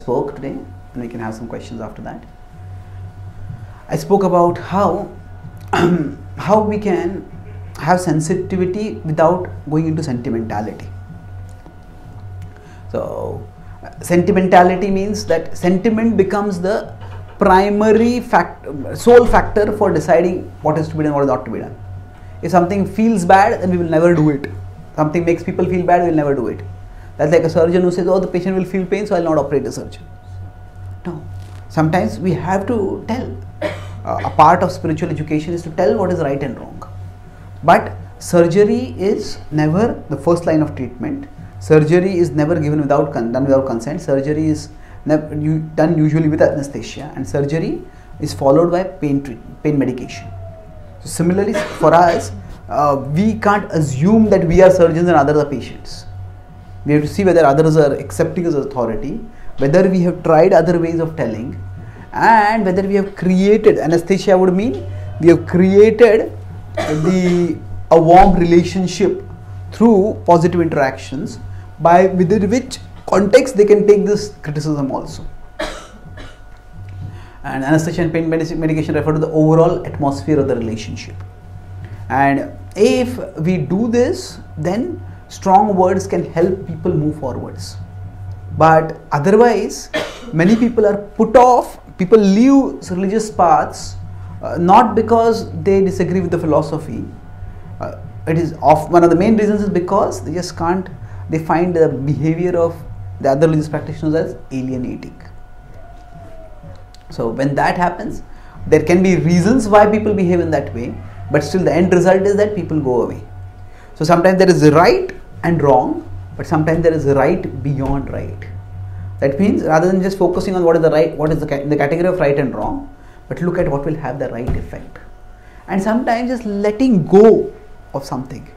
spoke today, and we can have some questions after that. I spoke about how how we can have sensitivity without going into sentimentality. So sentimentality means that sentiment becomes the primary sole factor for deciding what is to be done, what is not to be done. If something feels bad, then we will never do it. Something makes people feel bad, we will never do it. That's like a surgeon who says, oh, the patient will feel pain, so I will not operate the surgeon. No. Sometimes we have to tell. A part of spiritual education is to tell what is right and wrong. But surgery is never the first line of treatment. Surgery is never done without consent. Surgery is done usually with anesthesia, and surgery is followed by pain medication. So similarly, for us, we can't assume that we are surgeons and others are patients. We have to see whether others are accepting us as authority, whether we have tried other ways of telling, and whether we have created, anesthesia would mean we have created a warm relationship through positive interactions, within which context they can take this criticism also. And anesthesia and pain medication refer to the overall atmosphere of the relationship. And if we do this, then strong words can help people move forwards. But otherwise, many people are put off. People leave religious paths not because they disagree with the philosophy. It is one of the main reasons is because they just can't. They find the behavior of the other religious practitioners as alienating. So when that happens, there can be reasons why people behave in that way, but still the end result is that people go away. So sometimes there is right and wrong, but sometimes there is right beyond right. That means rather than just focusing on what is the right, what is the category of right and wrong, but look at what will have the right effect. And sometimes just letting go of something.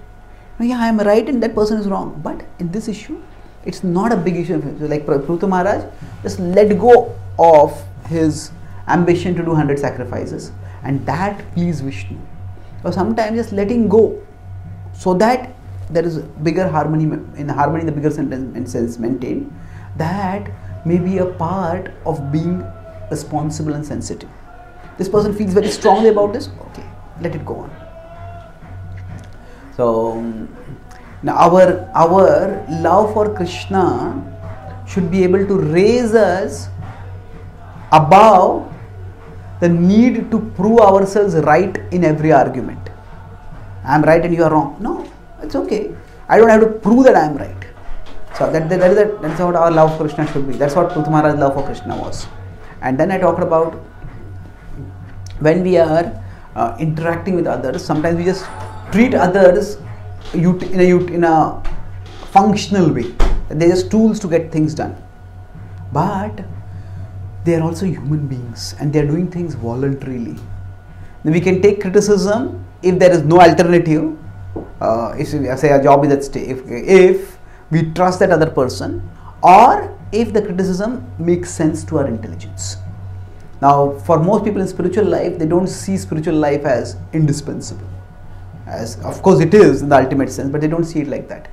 Yeah, I am right and that person is wrong, but in this issue, it's not a big issue. So like Pruta Maharaj just let go of his ambition to do 100 sacrifices, and that pleased Vishnu. Or sometimes just letting go so that there is bigger harmony, the bigger sense maintained, that may be a part of being responsible and sensitive. This person feels very strongly about this, okay, let it go on. So now our love for Krishna should be able to raise us above the need to prove ourselves right in every argument. I am right and you are wrong. No, it's okay. I don't have to prove that I am right. So that's what our love for Krishna should be. That's what Pruta Maharaj's love for Krishna was. And then I talked about when we are interacting with others, sometimes we just treat others in a functional way. They are just tools to get things done. But they are also human beings and they are doing things voluntarily. Then we can take criticism if there is no alternative. If say a job is at stake, if we trust that other person, or if the criticism makes sense to our intelligence. Now, for most people in spiritual life, they don't see spiritual life as indispensable. As of course it is in the ultimate sense, but they don't see it like that.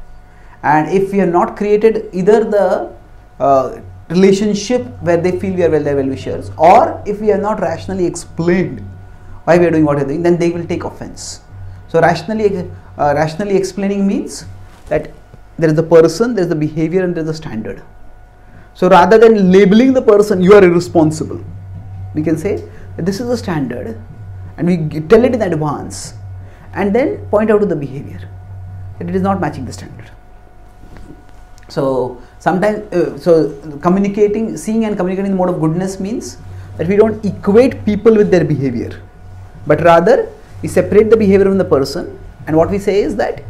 And if we have not created either the relationship where they feel we are their well-wishers, or if we have not rationally explained why we are doing what we are doing, then they will take offense. So rationally explaining means that there is the person, there is the behavior, and there is the standard. So rather than labeling the person, you are irresponsible, we can say that this is the standard, and we tell it in advance, and then point out to the behavior that it is not matching the standard. So sometimes, seeing and communicating in the mode of goodness means that we don't equate people with their behavior, but rather we separate the behavior from the person, and what we say is that,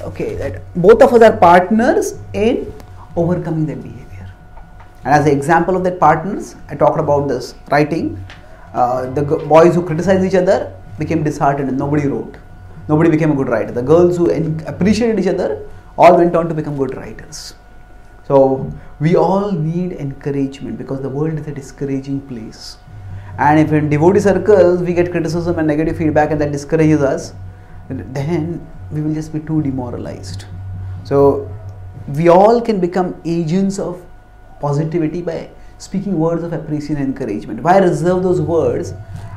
okay, that both of us are partners in overcoming their behavior. And as an example of that partners, I talked about this writing. The boys who criticized each other became disheartened and nobody wrote. Nobody became a good writer. The girls who appreciated each other all went on to become good writers. So we all need encouragement because the world is a discouraging place. And if in devotee circles we get criticism and negative feedback and that discourages us, then we will just be too demoralized. So we all can become agents of positivity by speaking words of appreciation and encouragement? Why reserve those words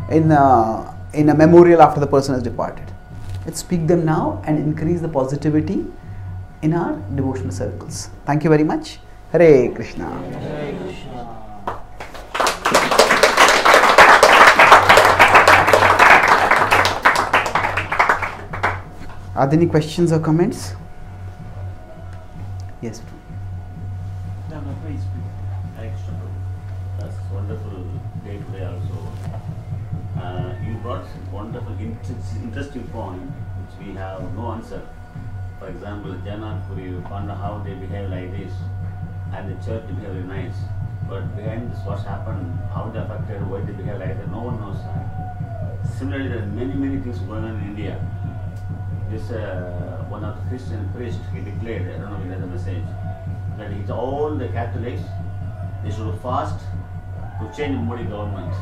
in a memorial after the person has departed? Let's speak them now and increase the positivity in our devotional circles. Thank you very much. Hare Krishna. Hare Krishna. Are there any questions or comments? Yes. No, please. Thanks, that's wonderful day today also. You brought wonderful, interesting point which we have no answer. For example, Janapuri, you wonder how they behave like this, and the church they behave very nice. But behind this, what's happened, how they affected, why they behave like that, no one knows that. Similarly, there are many things going on in India. This one of the Christian priests, he declared, I don't know if you read the message, that it's all the Catholics, they should fast to change Modi government.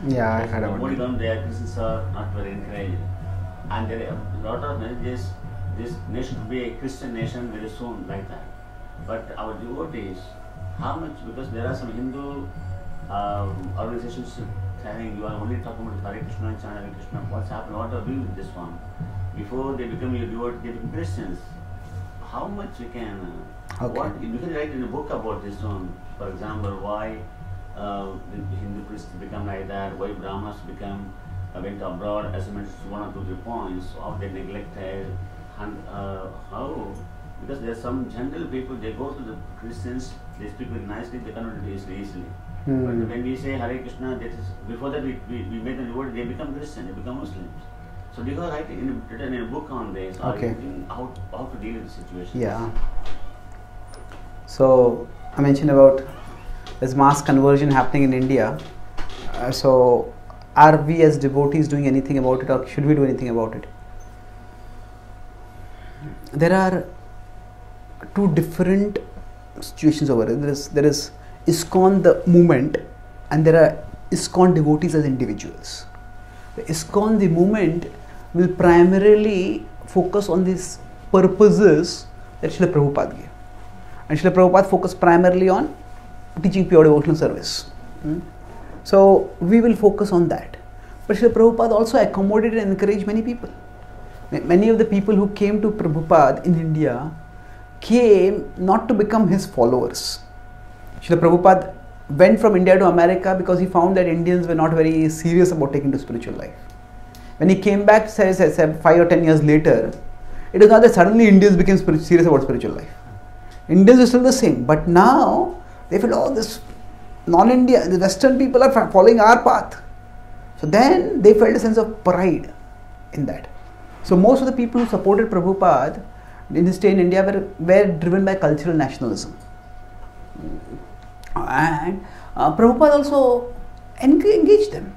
Yeah, I heard The about Modi it. government, their Christians are not very encouraged. And there are a lot of messages, this nation will be a Christian nation very soon, like that. But our devotees, how much, because there are some Hindu organizations saying you are only talking about Hare Krishna, chant Hare Krishna, what's happened, what are we with this one? Before they become your devotees, they become Christians. How much we can, what, you can write in a book about this one, for example, why the Hindu priests become like that, why Brahmas become, went abroad, as I mentioned, 1 or 2 3 points, how they neglected, and how, because there are some general people, they go to the Christians, they speak very nicely, they cannot do it easily. But when we say Hare Krishna, that is, before that we make them devoted, they become Christian, they become Muslims. So do you have written in a book on this, or how to deal with the situation? Yeah. So I mentioned about there's mass conversion happening in India. So are we as devotees doing anything about it, or should we do anything about it? There are two different situations over it. There is ISKCON the movement, and there are ISKCON devotees as individuals. The ISKCON the movement will primarily focus on these purposes that Srila Prabhupada gave. And Srila Prabhupada focused primarily on teaching pure devotional service. So we will focus on that. But Srila Prabhupada also accommodated and encouraged many people. Many of the people who came to Prabhupada in India came not to become his followers. Srila Prabhupada went from India to America because he found that Indians were not very serious about taking to spiritual life. When he came back, say 5 or 10 years later, it was not that suddenly Indians became serious about spiritual life. Indians are still the same, but now they feel, oh, this non-India, the Western people are following our path. So then they felt a sense of pride in that. So most of the people who supported Prabhupada in his stay in India were driven by cultural nationalism. And Prabhupada also engaged them.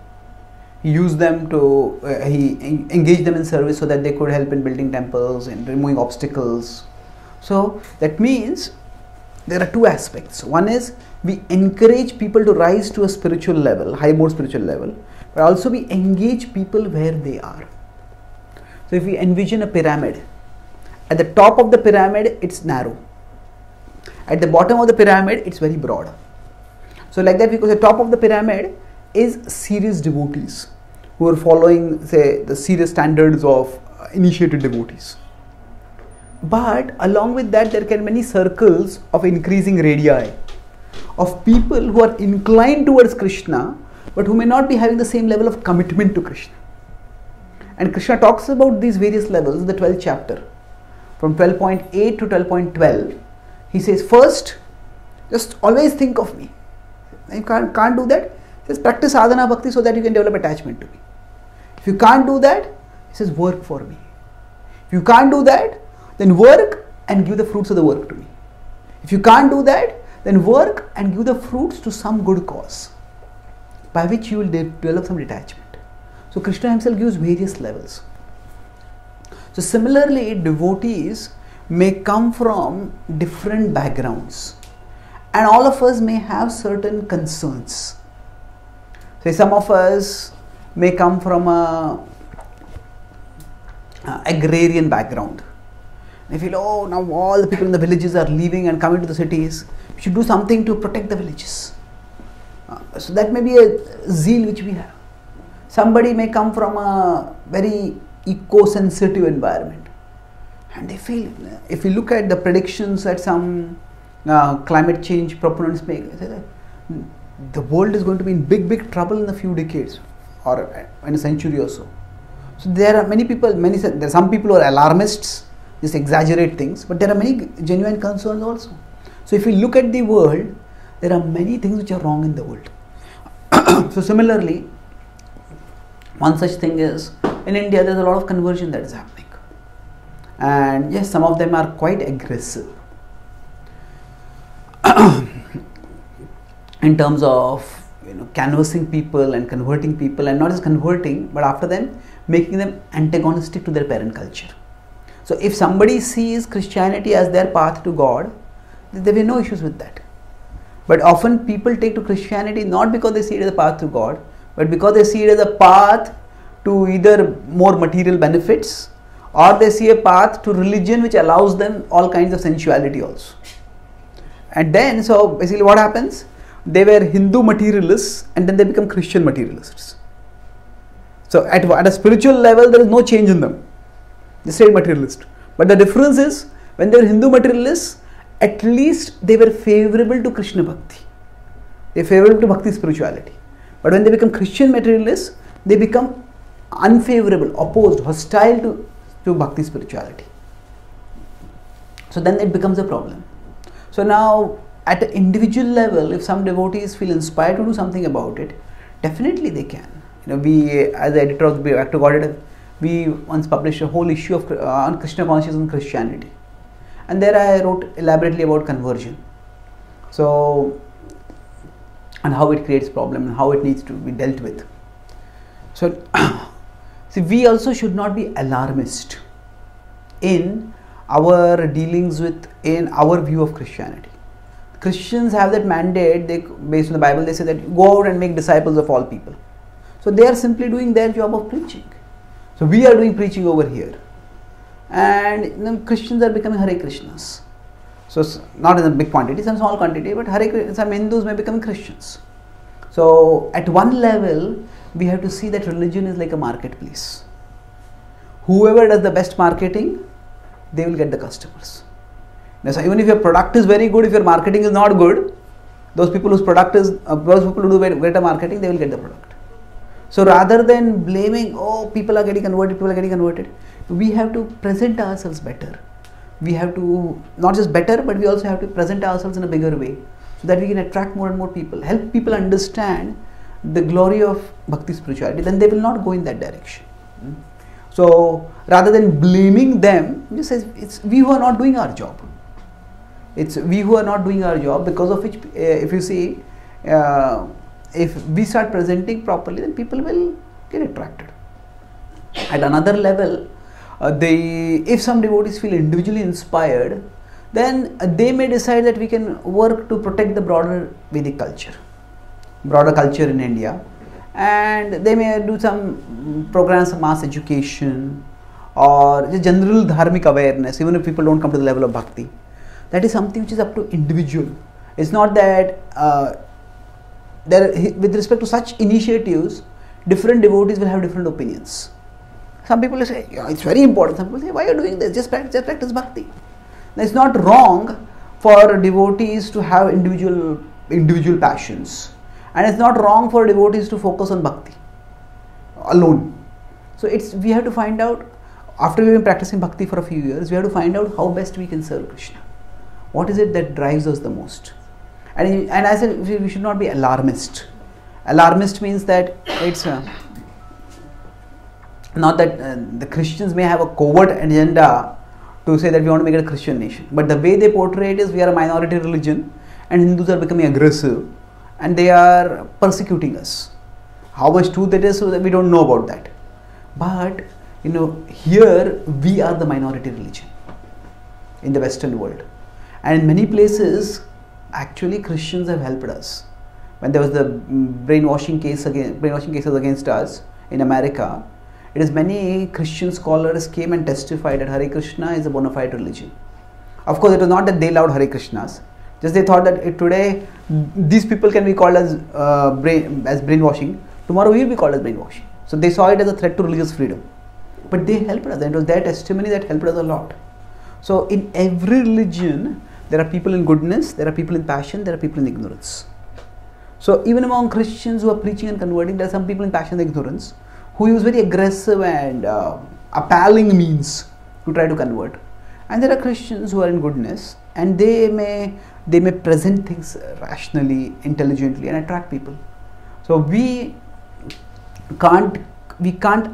He used them to, he engaged them in service so that they could help in building temples and removing obstacles. So that means there are two aspects. One is we encourage people to rise to a spiritual level, more spiritual level, but also we engage people where they are. So if we envision a pyramid, at the top of the pyramid it's narrow. At the bottom of the pyramid it's very broad. So like that, because the top of the pyramid is serious devotees who are following, say, the serious standards of initiated devotees. But along with that, there can be many circles of increasing radii of people who are inclined towards Krishna, but who may not be having the same level of commitment to Krishna. And Krishna talks about these various levels in the 12th chapter. From 12.8 to 12.12, he says, first, just always think of me. You can't do that. He says, practice sadhana bhakti so that you can develop attachment to me. If you can't do that, he says, work for me. If you can't do that, then work and give the fruits of the work to me. If you can't do that, then work and give the fruits to some good cause, by which you will develop some detachment. So Krishna himself gives various levels. So similarly, devotees may come from different backgrounds, and all of us may have certain concerns. Say some of us may come from a agrarian background. They feel, oh, now all the people in the villages are leaving and coming to the cities. We should do something to protect the villages. So that may be a zeal which we have. Somebody may come from a very eco-sensitive environment, and they feel, if you look at the predictions that some climate change proponents make, they say that the world is going to be in big trouble in a few decades or in a century or so. So there are many people, there are some people who are alarmists, just exaggerate things, but there are many genuine concerns also. So if you look at the world, there are many things which are wrong in the world. So similarly, one such thing is, in India there is a lot of conversion that is happening, and yes, some of them are quite aggressive in terms of canvassing people and converting people, and not just converting, but after then making them antagonistic to their parent culture. So if somebody sees Christianity as their path to God, there will be no issues with that. But often people take to Christianity not because they see it as a path to God, but because they see it as a path to either more material benefits, or they see a path to religion which allows them all kinds of sensuality also. And then, so basically what happens? They were Hindu materialists and then they become Christian materialists. So at a spiritual level there is no change in them. They stayed materialist. But the difference is, when they were Hindu materialists, at least they were favorable to Krishna Bhakti. They were favorable to Bhakti spirituality. But when they become Christian materialists, they become unfavorable, opposed, hostile to Bhakti spirituality. So then it becomes a problem. So now at an individual level, if some devotees feel inspired to do something about it, definitely they can. We, as the editor of the Bhagavad-gita, we once published a whole issue of on Krishna consciousness and Christianity, and there I wrote elaborately about conversion. So, and how it creates problem and how it needs to be dealt with. So, see, we also should not be alarmist in our dealings with, in our view of Christianity. Christians have that mandate, based on the Bible, they say that go out and make disciples of all people. So they are simply doing their job of preaching. So we are doing preaching over here, and Christians are becoming Hare Krishnas. So not in a big quantity, some small quantity, but some Hindus may become Christians. So at one level, we have to see that religion is like a marketplace. Whoever does the best marketing, they will get the customers. Now, so even if your product is very good, if your marketing is not good, those people whose product is, those people who do better marketing, they will get the product. So rather than blaming, oh, people are getting converted, we have to present ourselves better. We have to, not just better, but we also have to present ourselves in a bigger way, so that we can attract more and more people, help people understand the glory of Bhakti spirituality. Then they will not go in that direction. So rather than blaming them, just say it's we who are not doing our job. It's we who are not doing our job, because of which, if you see, if we start presenting properly, then people will get attracted. At another level, if some devotees feel individually inspired, then they may decide that we can work to protect the broader Vedic culture, broader culture in India, and they may do some programs of mass education or just general dharmic awareness, even if people don't come to the level of bhakti. That is something which is up to individual. It's not that with respect to such initiatives, different devotees will have different opinions. Some people will say, yeah, it's very important. Some people say, why are you doing this? Just practice bhakti. Now, it's not wrong for devotees to have individual passions, and it's not wrong for devotees to focus on bhakti alone. So we have to find out, after we've been practicing bhakti for a few years, we have to find out how best we can serve Krishna. What is it that drives us the most? And I said, we should not be alarmist. Alarmist means that it's not that the Christians may have a covert agenda to say that we want to make it a Christian nation, but the way they portray it is we are a minority religion and Hindus are becoming aggressive and they are persecuting us. How much truth it is, so that we don't know about that. But here we are the minority religion in the Western world, and in many places actually Christians have helped us. When there was the brainwashing cases against us in America, it is many Christian scholars came and testified that Hare Krishna is a bona fide religion. Of course, it was not that they loved Hare Krishnas, Just they thought that today these people can be called as brainwashing. Tomorrow we will be called as brainwashing. So they saw it as a threat to religious freedom. But they helped us, and it was their testimony that helped us a lot. So in every religion, there are people in goodness, there are people in passion, there are people in ignorance. So even among Christians who are preaching and converting, there are some people in passion and ignorance who use very aggressive and appalling means to try to convert. And there are Christians who are in goodness, and they may present things rationally, intelligently, and attract people. So we can't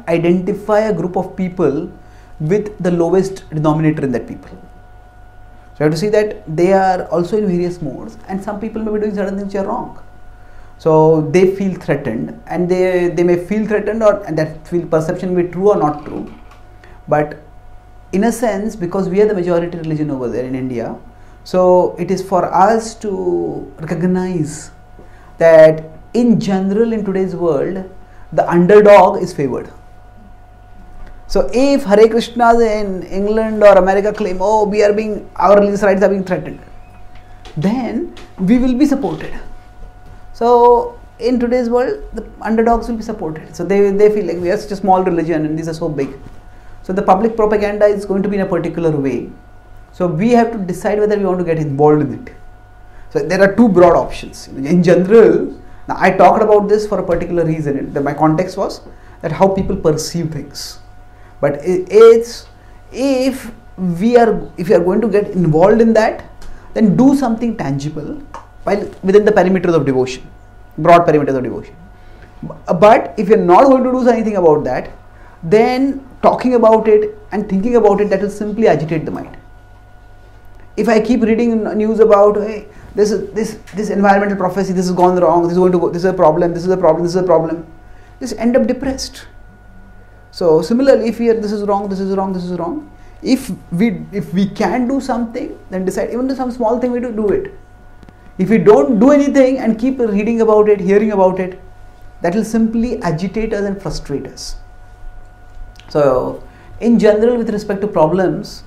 identify a group of people with the lowest denominator in that people. So you have to see that they are also in various modes, and some people may be doing certain things which are wrong. So they feel threatened, and they may feel threatened, and that perception may be true or not true. But in a sense, because we are the majority religion over there in India, so it is for us to recognize that in general in today's world, the underdog is favored. So if Hare Krishnas in England or America claim, oh, our religious rights are being threatened, then we will be supported. So in today's world, the underdogs will be supported. So they feel like we are such a small religion and these are so big. So the public propaganda is going to be in a particular way. So we have to decide whether we want to get involved in it. So there are two broad options. In general, now I talked about this for a particular reason. My context was that how people perceive things. But it's if you are going to get involved in that, then do something tangible while within the perimeters of devotion, broad perimeters of devotion. But if you are not going to do anything about that, then talking about it and thinking about it, that will simply agitate the mind. If I keep reading news about, hey, this environmental prophecy, this has gone wrong, this is a problem, this is a problem, this is a problem, just end up depressed. So similarly, if this is wrong, this is wrong, this is wrong, if we can do something, then decide, even though some small thing we do it. If we don't do anything and keep reading about it, hearing about it, that will simply agitate us and frustrate us. So in general, with respect to problems,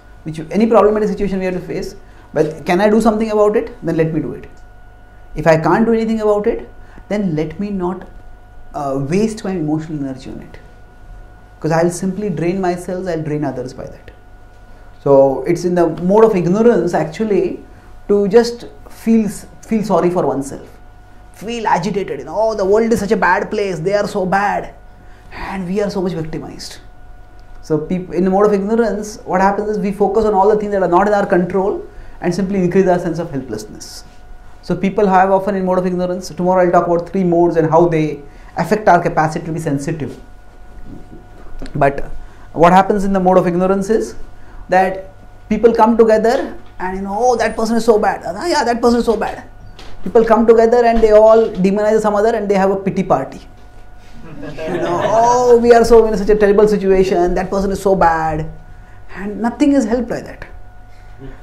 any problematic situation we have to face, but can I do something about it? Then let me do it. If I can't do anything about it, then let me not waste my emotional energy on it. Because I will simply drain myself, I will drain others by that. So it's in the mode of ignorance actually to just feel sorry for oneself. Feel agitated, oh, the world is such a bad place, they are so bad, and we are so much victimized. So people, in the mode of ignorance, what happens is we focus on all the things that are not in our control and simply increase our sense of helplessness. So people have often in mode of ignorance. Tomorrow I'll talk about 3 modes and how they affect our capacity to be sensitive. But what happens in the mode of ignorance is that people come together and oh, that person is so bad. Yeah, that person is so bad. People come together and they all demonize some other and they have a pity party. Oh, we are so in such a terrible situation, that person is so bad, and nothing is helped by that.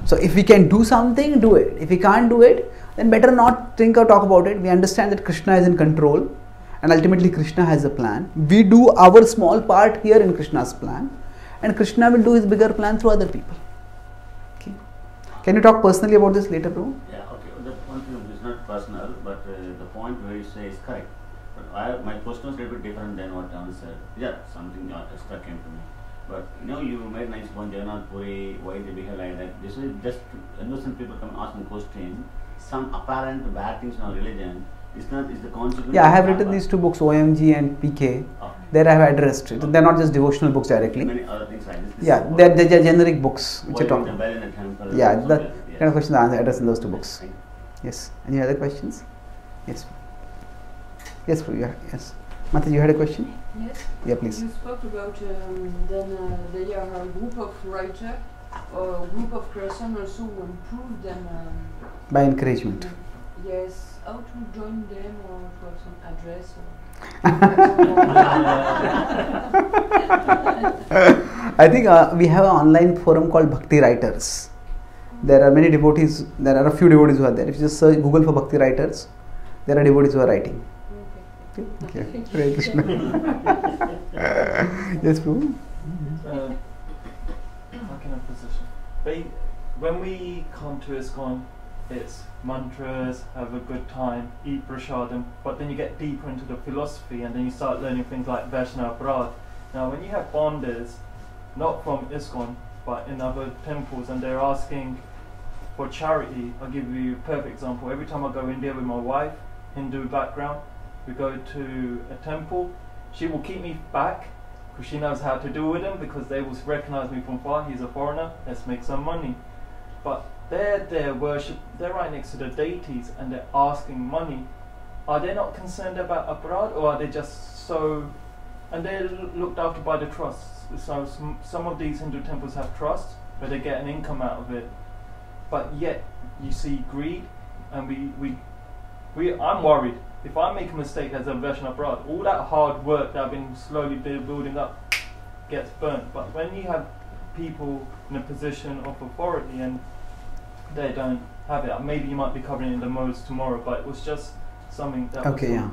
So if we can do something, do it. If we can't do it, then better not think or talk about it. We understand that Krishna is in control and ultimately Krishna has a plan. We do our small part here in Krishna's plan, and Krishna will do his bigger plan through other people. Okay. Can you talk personally about this later, bro? Yeah, okay. The point is not personal, but the point where you say is correct. My question was a little bit different than what John said. Yeah, something extra came to me. But you made nice point, Jagannath Puri, why they behave like that. This is just innocent people come and ask me question. Some apparent bad things in our religion is the consequence. Yeah, I have written these 2 books, OMG and PK. Okay. There I have addressed it. They're not just devotional books directly. Many other things like this. Yeah, they're generic books which are talking. Yeah, the yes. Kind of questions I addressed in those 2 books. Yes. Any other questions? Yes. Yes, yes. Mata, you had a question? Yes. Yeah, please. You spoke about they are a group of writers or a group of persons also who improve them. By encouragement. Yes. How to join them or to have some address? I think we have an online forum called Bhakti Writers. There are many devotees. There are a few devotees who are there. If you just search Google for Bhakti Writers, there are devotees who are writing. Okay. Hare Krishna. Yes, Prabhu. How can I position? When we come to ISKCON, it's mantras, have a good time, eat prashadam, but then you get deeper into the philosophy and then you start learning things like Vaishnava Aparad. Now when you have bonders, not from ISKCON, but in other temples, and they're asking for charity, I'll give you a perfect example. Every time I go India with my wife, Hindu background, we go to a temple, she will keep me back because she knows how to deal with them, because they will recognize me from far, he's a foreigner, let's make some money. But they're worship, they're right next to the deities and they're asking money. Are they not concerned about aparad, or are they just so, and they're looked after by the trusts. So some of these Hindu temples have trusts where they get an income out of it, but yet you see greed, and I'm worried if I make a mistake as a Vaishnava Aparad, all that hard work that I've been slowly building up gets burnt. But when you have people in a position of authority and they don't have it, maybe you might be covering in the modes tomorrow, but it was just something that okay, yeah.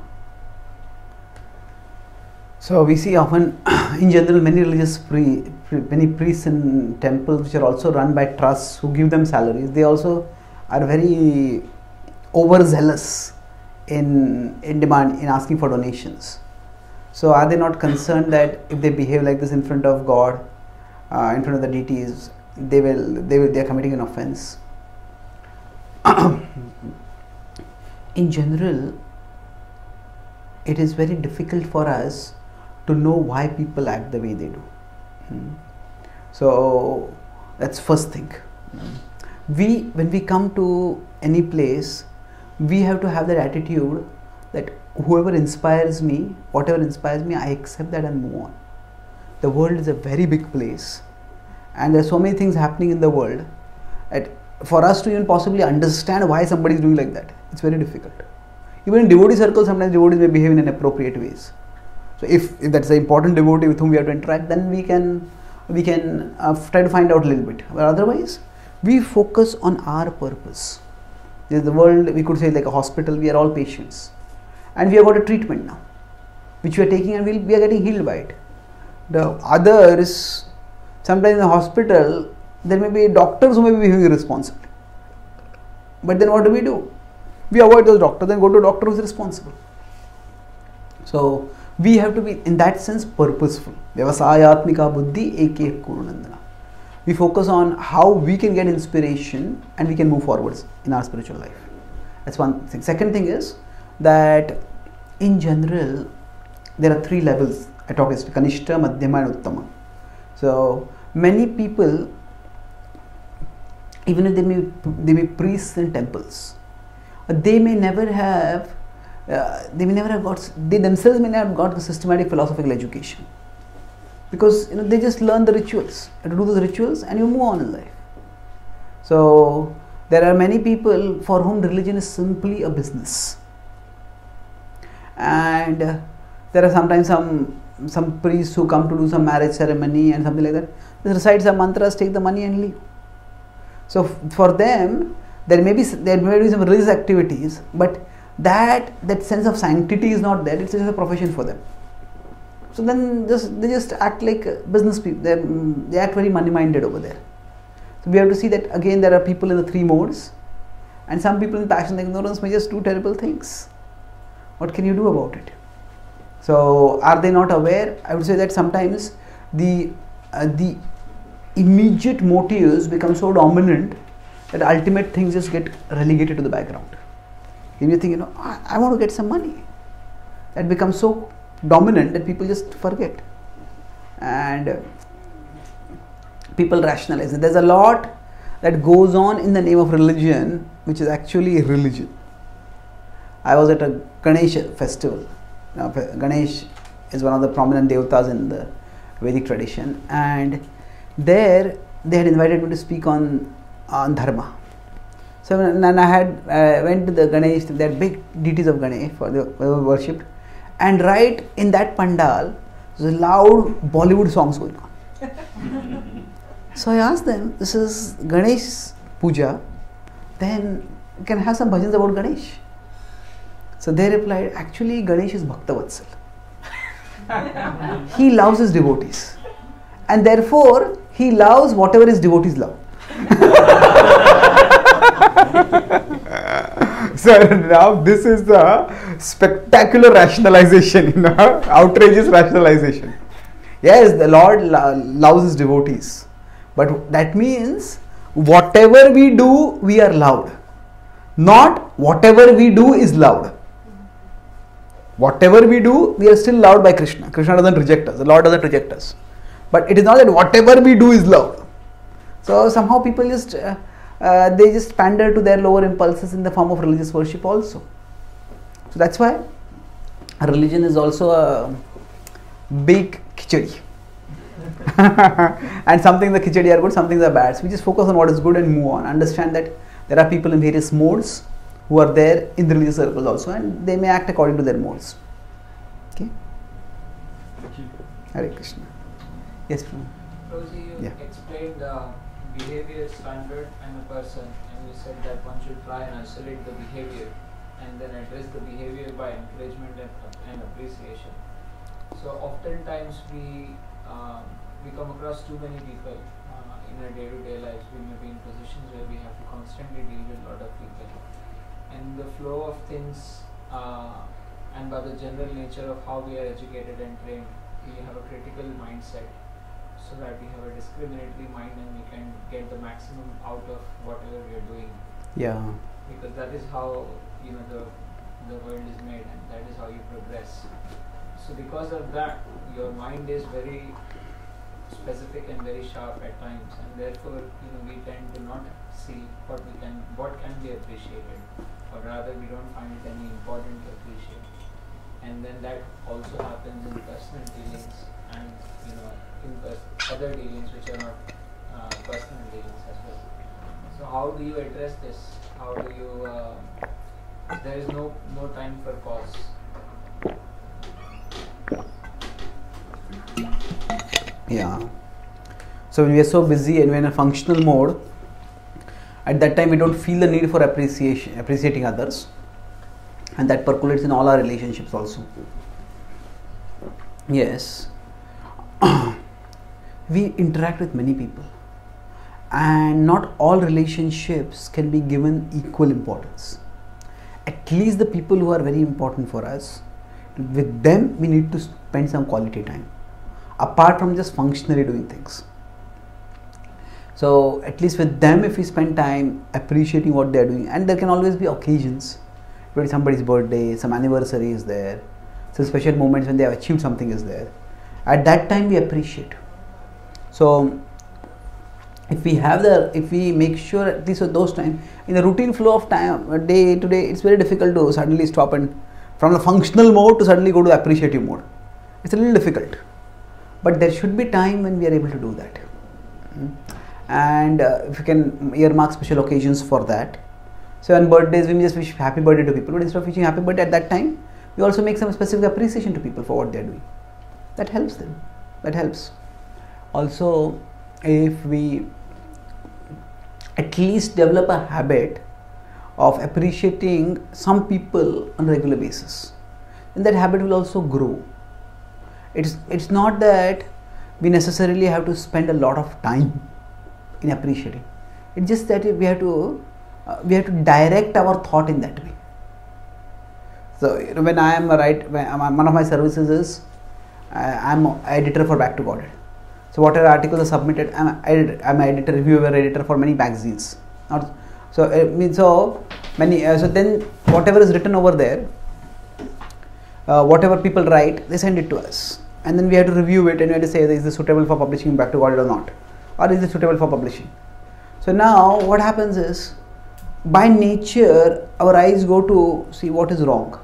So we see often, in general, many many priests in temples which are also run by trusts who give them salaries. They also are very overzealous in asking for donations. So are they not concerned that if they behave like this in front of God, in front of the deities, they are committing an offense? In general, it is very difficult for us to know why people act the way they do. So that's first thing. When we come to any place, we have to have that attitude that whoever inspires me, whatever inspires me, I accept that and move on. The world is a very big place, and there are so many things happening in the world that for us to even possibly understand why somebody is doing like that, it's very difficult. Even in devotee circles, sometimes devotees may behave in inappropriate ways. So if that's an important devotee with whom we have to interact, then we can try to find out a little bit. But otherwise, we focus on our purpose. The world, we could say, like a hospital. We are all patients, and we have got a treatment now, which we are taking, and we are getting healed by it. The others, sometimes in the hospital, there may be doctors who may be behaving irresponsibly. But then what do? We avoid those doctors and go to a doctor who is responsible. So we have to be, in that sense, purposeful. Vyavasayatmika buddhi eke kurunandana. We focus on how we can get inspiration and we can move forwards in our spiritual life. That's one thing. Second thing is that in general, there are 3 levels. I talk is Kanishta, Madhyama and Uttama. So many people, even if they may priests in temples, they themselves may not have got the systematic philosophical education, because they just learn the rituals, to do those rituals, and you move on in life. So there are many people for whom religion is simply a business, and there are sometimes some priests who come to do some marriage ceremony and something like that. They recite some mantras, take the money and leave. So for them, there may be some religious activities, but that sense of sanctity is not there. It's just a profession for them. So then they just act like business people. They act very money-minded over there. So we have to see that again there are people in the 3 modes, and some people in passion and ignorance may just do terrible things. What can you do about it? So are they not aware? I would say that sometimes the immediate motives become so dominant that ultimate things just get relegated to the background. If you think, I want to get some money, that becomes so dominant that people just forget, and people rationalize it. There's a lot that goes on in the name of religion which is actually religion. I was at a Ganesh festival. Now, Ganesh is one of the prominent devatas in the Vedic tradition, and there they had invited me to speak on dharma. So and I went to the Ganesh, they had big deities of Ganesh for the worshipped, and right in that pandal there was loud Bollywood songs going on. So I asked them, this is Ganesh puja, then can I have some bhajans about Ganesh? So they replied, actually Ganesh is Bhaktavatsal. He loves his devotees, and therefore he loves whatever his devotees love. So now this is the spectacular rationalization, outrageous rationalization. Yes, the Lord loves his devotees, but that means whatever we do, we are loved. Not whatever we do is loved. Whatever we do, we are still loved by Krishna. Krishna doesn't reject us. The Lord doesn't reject us. But it is not that whatever we do is loved. So somehow people just they just pander to their lower impulses in the form of religious worship also. So that's why religion is also a big khichdi. And something the khichdi are good, some things are bad. So we just focus on what is good and move on. Understand that there are people in various modes who are there in the religious circles also, and they may act according to their modes. Okay. Hare Krishna. Yes, Prabhu. Prabhuji, you explained the behavior standard and a person, and you said that one should try and isolate the behavior and then address the behavior by encouragement and appreciation. So oftentimes we come across too many people in our day-to-day lives. We may be in positions where we have to constantly deal with a lot of people. And the flow of things and by the general nature of how we are educated and trained, we have a critical mindset so that we have a discriminatory mind and we can get the maximum out of whatever we are doing. Yeah. Because that is how the world is made, and that is how you progress. So because of that, your mind is very specific and very sharp at times, and therefore we tend to not see what can be appreciated, or rather we don't find it any important to appreciate. And then that also happens in personal dealings and in other dealings which are not personal dealings as well. So how do you address this? How do you there is no time for pause. Yeah. So when we are so busy and we are in a functional mode, at that time we don't feel the need for appreciating others, and that percolates in all our relationships also. Yes. We interact with many people, and not all relationships can be given equal importance. At least the people who are very important for us, with them we need to spend some quality time, apart from just functionally doing things. So at least with them, if we spend time appreciating what they are doing, and there can always be occasions where somebody's birthday, some anniversary is there, some special moments when they have achieved something is there. At that time we appreciate. So if we make sure at least at those times, in the routine flow of time, day to day, it's very difficult to suddenly stop and from the functional mode to suddenly go to appreciative mode. It's a little difficult, but there should be time when we are able to do that. And if you can earmark special occasions for that. So on birthdays, we may just wish happy birthday to people, but instead of wishing happy birthday at that time, we also make some specific appreciation to people for what they are doing. That helps them. That helps. Also, if we at least develop a habit of appreciating some people on a regular basis, then that habit will also grow. It's not that we necessarily have to spend a lot of time in appreciating. It's just that we have to direct our thought in that way. So when I am one of my services is I am editor for Back to Godhead. So whatever articles are submitted, I'm an editor, reviewer, editor for many magazines. So then whatever is written over there, whatever people write, they send it to us, and then we have to review it and we have to say, is this suitable for publishing Back to Godhead or not, or is this suitable for publishing? So now what happens is, by nature, our eyes go to see what is wrong.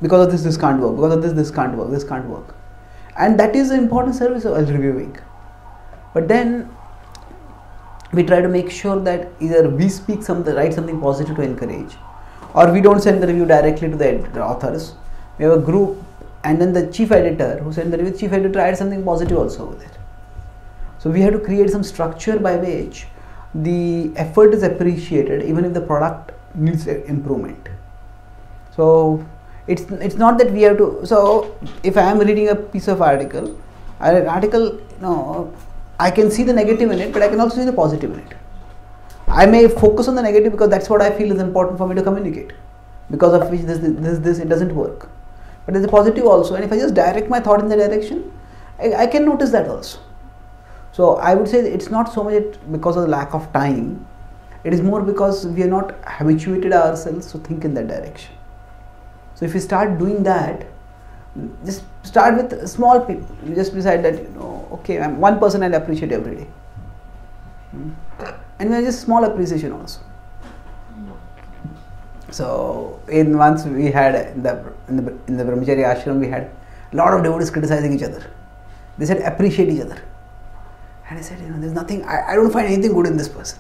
Because of this can't work. Because of this can't work. This can't work. And that is an important service of reviewing. But then we try to make sure that either we write something positive to encourage, or we don't send the review directly to the authors. We have a group, and then the chief editor who sent the review, chief editor adds something positive also with it. So we have to create some structure by which the effort is appreciated even if the product needs improvement. So it's not that we have to. So if I am reading a piece of article, I can see the negative in it, but I can also see the positive in it. I may focus on the negative because that's what I feel is important for me to communicate, because of which this it doesn't work. But there's a positive also, and if I just direct my thought in the direction, I can notice that also. So I would say it's not so much because of the lack of time, it is more because we are not habituated ourselves to think in that direction. So if you start doing that, just start with small people. You just decide that, okay, I'm one person I'll appreciate every day. And just small appreciation also. So once we had in the Brahmachari ashram, we had a lot of devotees criticizing each other. They said appreciate each other. And I said, there's nothing, I don't find anything good in this person.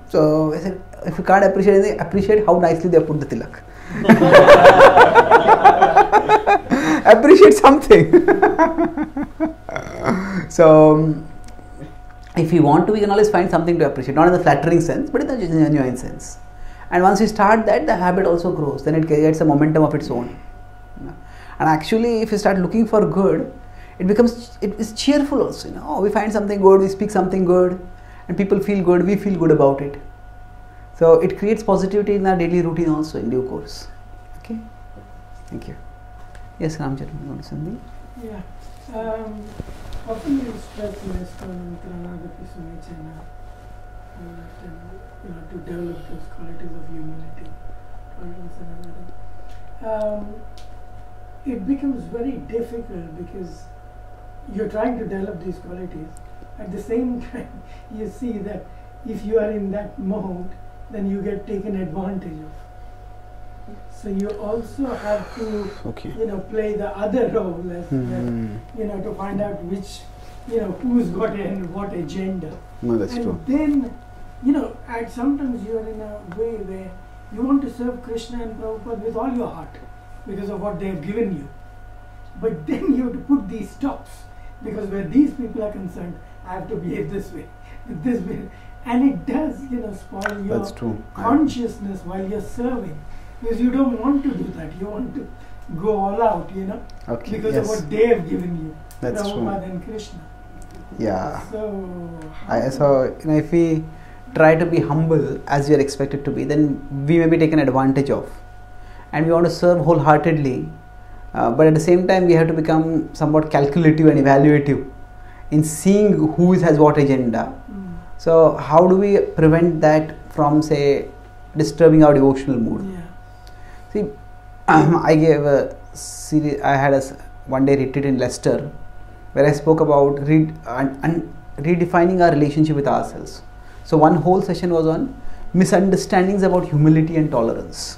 So I said, if you can't appreciate anything, appreciate how nicely they put the tilak. Appreciate something. So if you want to, we can always find something to appreciate, not in the flattering sense, but in the genuine sense. And once you start that, the habit also grows. Then it gets a momentum of its own. And actually, if you start looking for good, it is cheerful also. We find something good, we speak something good, and people feel good, we feel good about it. So it creates positivity in our daily routine also in due course. Okay? Thank you. Yes, Ramcharan, you want something? Yeah. Often we stress ISKCON and to develop those qualities of humility, tolerance and everything. It becomes very difficult because you're trying to develop these qualities. At the same time, you see that if you are in that mode, then you get taken advantage of. So you also have to, play the other role as well, to find out which, who's got what agenda. No, that's true. Then, sometimes you are in a way where you want to serve Krishna and Prabhupada with all your heart because of what they have given you. But then you have to put these stops, because where these people are concerned, I have to behave this way, this way. And it does, spoil your consciousness while you're serving. Because you don't want to do that. You want to go all out, because of what they have given you. That's Prabhupada true. and Krishna. Yeah. So if we try to be humble as we are expected to be, then we may be taken advantage of. And we want to serve wholeheartedly. But at the same time, we have to become somewhat calculative and evaluative in seeing who has what agenda. So how do we prevent that from, say, disturbing our devotional mood? Yeah. See, I gave a series. I had a one-day retreat in Leicester, where I spoke about redefining our relationship with ourselves. So one whole session was on misunderstandings about humility and tolerance.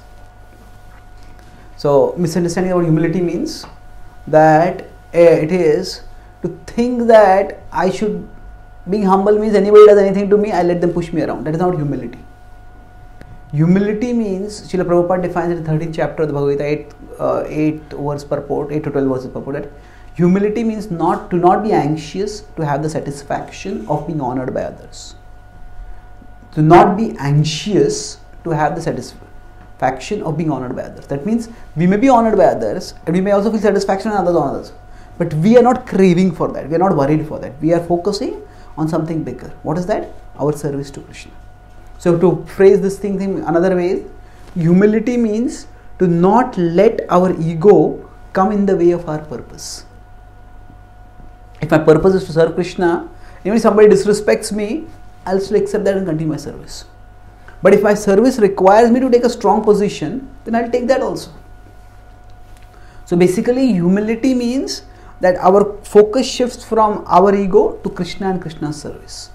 So misunderstanding about humility means that it is to think that being humble means anybody does anything to me, I let them push me around. That is not humility. Humility means, Srila Prabhupada defines in the 13th chapter of the Bhagavad-gita, 8 verse purport, 8 to 12 verses purport, that humility means to not be anxious to have the satisfaction of being honored by others. To not be anxious to have the satisfaction of being honored by others. That means we may be honored by others, and we may also feel satisfaction when others honor us. But we are not craving for that. We are not worried for that. We are focusing on something bigger. What is that? Our service to Krishna. So to phrase this thing another way, humility means to not let our ego come in the way of our purpose. If my purpose is to serve Krishna, even if somebody disrespects me, I'll still accept that and continue my service. But if my service requires me to take a strong position, then I'll take that also. So basically, humility means that our focus shifts from our ego to Krishna and Krishna's service.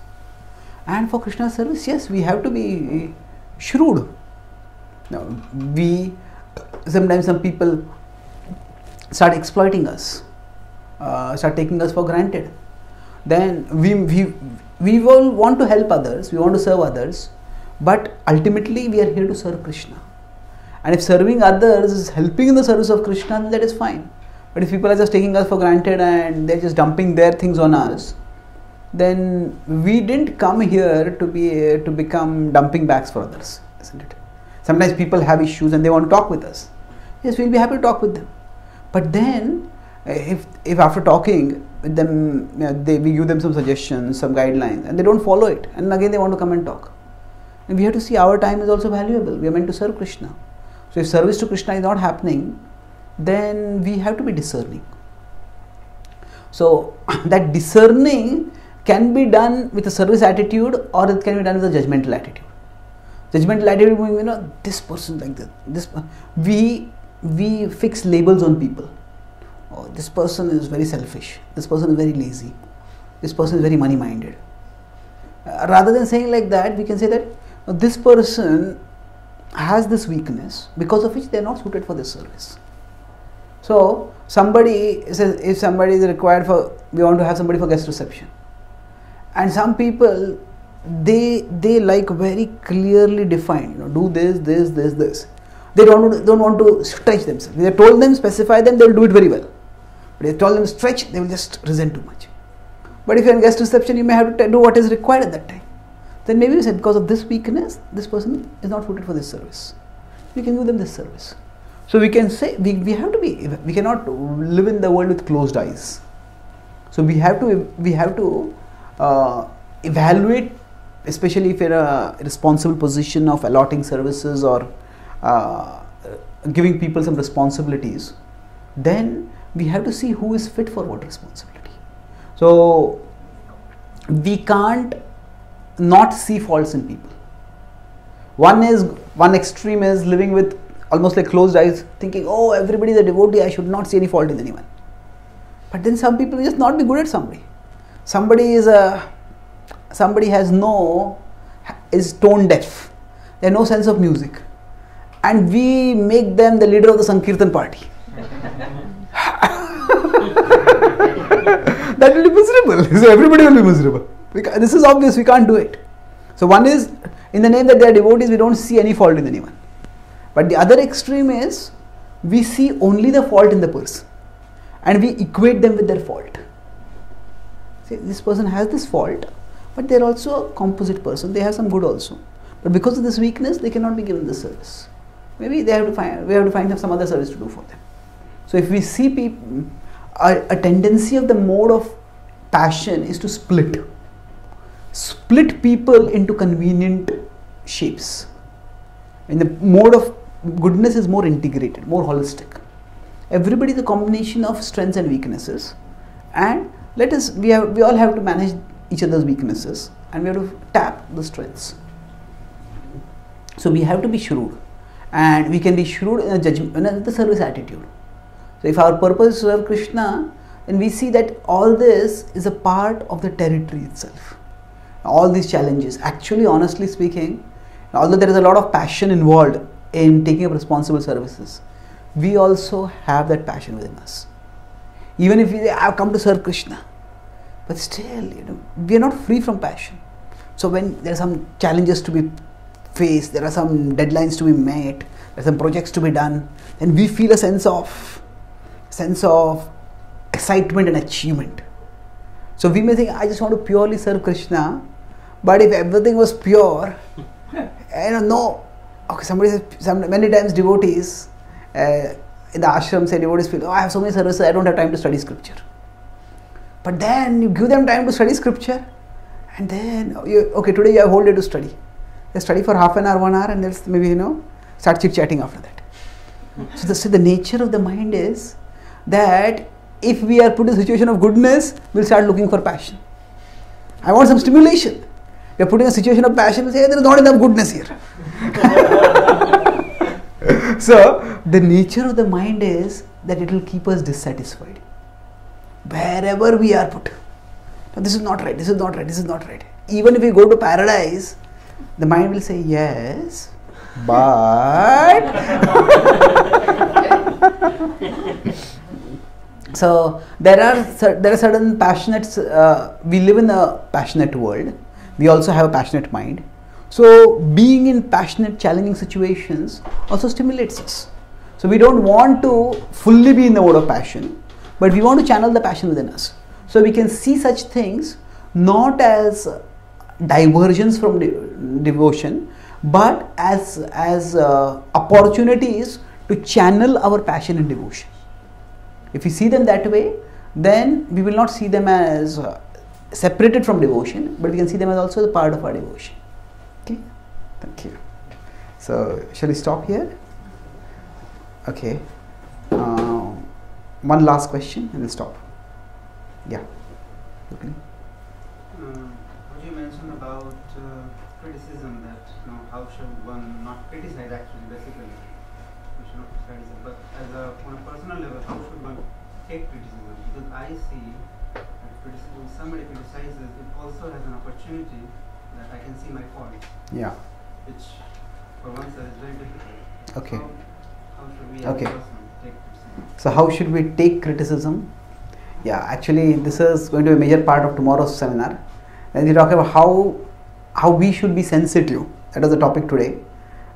And for Krishna's service, yes, we have to be shrewd. Now, sometimes some people start exploiting us, start taking us for granted. Then we all want to help others, we want to serve others, but ultimately we are here to serve Krishna. And if serving others is helping in the service of Krishna, then that is fine. But if people are just taking us for granted and they're just dumping their things on us, then we didn't come here to become dumping bags for others, isn't it? Sometimes people have issues and they want to talk with us. Yes, we'll be happy to talk with them. But then, if after talking with them, we give them some suggestions, some guidelines, and they don't follow it, and again they want to come and talk. And we have to see our time is also valuable. We are meant to serve Krishna. So if service to Krishna is not happening, then we have to be discerning. So that discerning can be done with a service attitude, or it can be done with a judgmental attitude. Judgmental attitude means, this person like this. We fix labels on people. Oh, this person is very selfish. This person is very lazy. This person is very money-minded. Rather than saying like that, we can say that this person has this weakness because of which they are not suited for this service. So somebody says, if somebody is required for, we want to have somebody for guest reception, and some people they like very clearly defined, do this. They don't want to stretch themselves. If they told them, specify them, they will do it very well. But if they told them stretch, they will just resent too much. But if you are in guest reception, you may have to do what is required at that time. Then maybe you said, because of this weakness, this person is not suited for this service. We can give them this service. So we can say, we have to be, we cannot live in the world with closed eyes. So we have to evaluate, especially if you're in a responsible position of allotting services or giving people some responsibilities, then we have to see who is fit for what responsibility. So we can't not see faults in people. One extreme is living with almost like closed eyes, thinking, oh, everybody is a devotee, I should not see any fault in anyone. But then some people will just not be good at somebody. Somebody is tone deaf. They have no sense of music, and we make them the leader of the Sankirtan party. That will be miserable. So everybody will be miserable. This is obvious, we can't do it. So one is, in the name that they are devotees, we don't see any fault in anyone. But the other extreme is, we see only the fault in the person, and we equate them with their fault. See, this person has this fault, but they are also a composite person. They have some good also. But because of this weakness, they cannot be given this service. Maybe we have to find some other service to do for them. So if we see people, a tendency of the mode of passion is to split people into convenient shapes. And the mode of goodness is more integrated, more holistic. Everybody is a combination of strengths and weaknesses, and we all have to manage each other's weaknesses, and we have to tap the strengths. So we have to be shrewd, and we can be shrewd in a judgment, in the service attitude. So if our purpose is to serve Krishna, then we see that all this is a part of the territory itself. All these challenges, actually, honestly speaking, although there is a lot of passion involved in taking up responsible services, we also have that passion within us. Even if we have come to serve Krishna, but still, we are not free from passion. So when there are some challenges to be faced, there are some deadlines to be met, there are some projects to be done, then we feel a sense of excitement and achievement. So we may think, I just want to purely serve Krishna, but if everything was pure, I don't know. Okay, many times devotees in the ashram say, devotees feel, I have so many services, I don't have time to study scripture. But then you give them time to study scripture, and then today you have a whole day to study. They study for half an hour, 1 hour, and they'll maybe start chit-chatting after that. So the nature of the mind is that if we are put in a situation of goodness, we'll start looking for passion. I want some stimulation. We are put in a situation of passion, we say, hey, there is not enough goodness here. So the nature of the mind is that it will keep us dissatisfied. Wherever we are put. Now, this is not right, this is not right, this is not right. Even if we go to paradise, the mind will say, yes, but... So there are certain passionates, we live in a passionate world. We also have a passionate mind. So being in passionate, challenging situations also stimulates us. So we don't want to fully be in the mode of passion, but we want to channel the passion within us. So we can see such things not as diversions from devotion, but as opportunities to channel our passion and devotion. If we see them that way, then we will not see them as separated from devotion, but we can see them as also a part of our devotion. Okay? Thank you. So, shall we stop here? Okay. One last question and we'll stop. Yeah. Okay. What you mentioned about criticism, that how should one not criticize, actually, basically. We should not criticize, but on a personal level, how should one take criticism? Because I see that criticism, when somebody criticizes, it also has an opportunity that I can see my fault. Yeah. Which for oneself is very difficult. Okay. How should we as Okay. a person take criticism? So how should we take criticism? Yeah, actually this is going to be a major part of tomorrow's seminar. And we talk about how we should be sensitive. That was the topic today,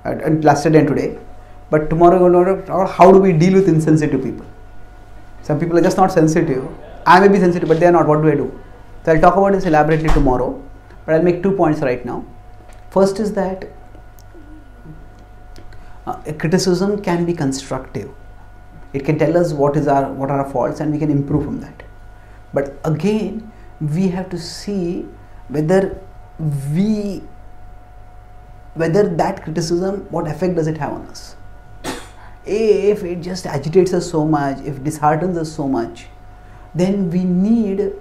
and yesterday and today. But tomorrow we're going to talk about how do we deal with insensitive people. Some people are just not sensitive. I may be sensitive, but they are not. What do I do? So I'll talk about this elaborately tomorrow. But I'll make 2 points right now. First is that a criticism can be constructive. It can tell us what are our faults, and we can improve from that. But again, we have to see whether that criticism, what effect does it have on us. If it just agitates us so much, if it disheartens us so much, then we need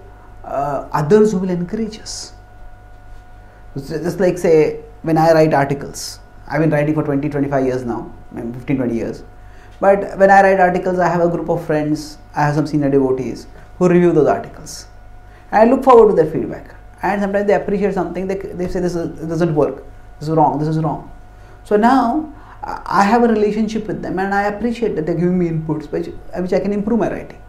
others who will encourage us. Just like, say, when I write articles, I've been writing for 20-25 years now, 15-20 years. But when I write articles, I have a group of friends, I have some senior devotees who review those articles. And I look forward to their feedback. And sometimes they appreciate something, they say this doesn't work, this is wrong. So now I have a relationship with them, and I appreciate that they're giving me inputs which I can improve my writing.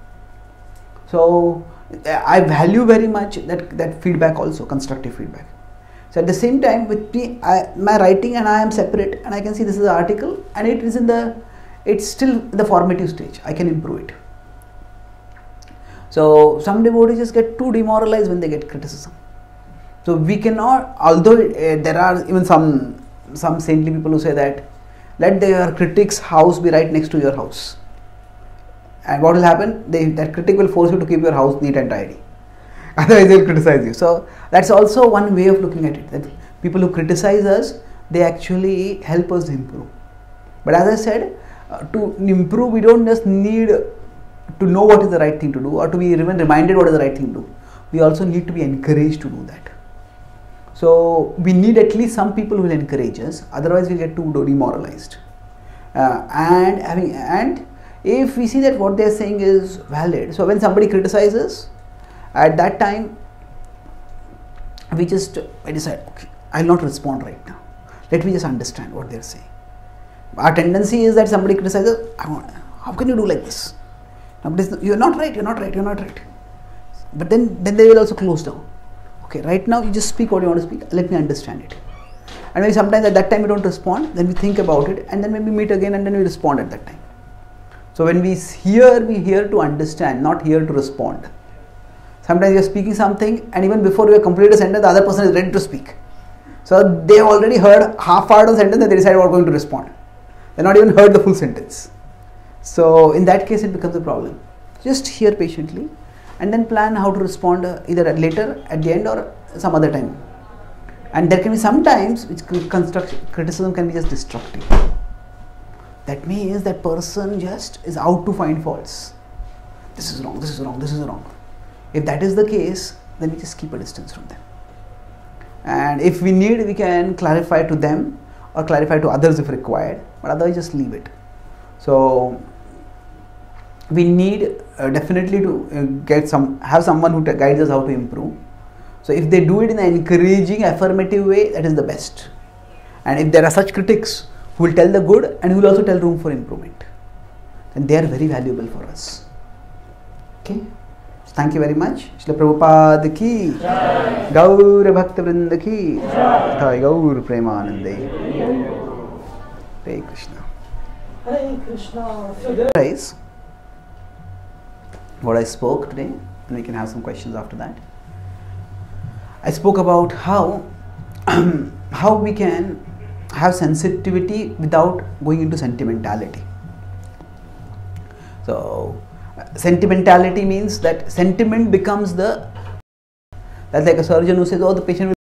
So I value very much that feedback also, constructive feedback. So at the same time, with me, my writing and I am separate, and I can see this is an article, and it's still in the formative stage. I can improve it. So some devotees just get too demoralized when they get criticism. So we cannot, although there are even some saintly people who say that let their critic's house be right next to your house. And what will happen? That critic will force you to keep your house neat and tidy. Otherwise they will criticize you. So that's also one way of looking at it, that people who criticize us, they actually help us improve. But as I said, to improve, we don't just need to know what is the right thing to do, or to be even reminded what is the right thing to do. We also need to be encouraged to do that. So we need at least some people who will encourage us, otherwise we'll get too demoralized. And if we see that what they are saying is valid, so when somebody criticizes, at that time I decide, okay, I will not respond right now. Let me just understand what they are saying. Our tendency is that somebody criticizes, how can you do like this? You're not right. But then they will also close down. Okay, right now you just speak what you want to speak, let me understand it. And maybe sometimes at that time we don't respond, then we think about it, and then maybe meet again, and then we respond at that time. So when we hear to understand, not here to respond. Sometimes you are speaking something, and even before you have completed a sentence, the other person is ready to speak. So they have already heard half part of the sentence, and they decide what going to respond. They have not even heard the full sentence. So in that case it becomes a problem. Just hear patiently and then plan how to respond either later, at the end, or some other time. And there can be some times which criticism can be just destructive. That means that person just is out to find faults. This is wrong. If that is the case, then we just keep a distance from them. And if we need, we can clarify to them or clarify to others if required, but otherwise just leave it. So we need definitely to have someone who guides us how to improve. So if they do it in an encouraging, affirmative way, that is the best. And if there are such critics who will tell the good and who will also tell room for improvement, then they are very valuable for us. Okay. So thank you very much. Srila Prabhupada ki Jai. Gaur Bhakta Vrinda ki Jai. Gaur Premanande. Hare Krishna. Hare Krishna. Guys, what I spoke today, and we can have some questions after that. I spoke about how we can have sensitivity without going into sentimentality. So sentimentality means that sentiment becomes that's like a surgeon who says, oh, the patient will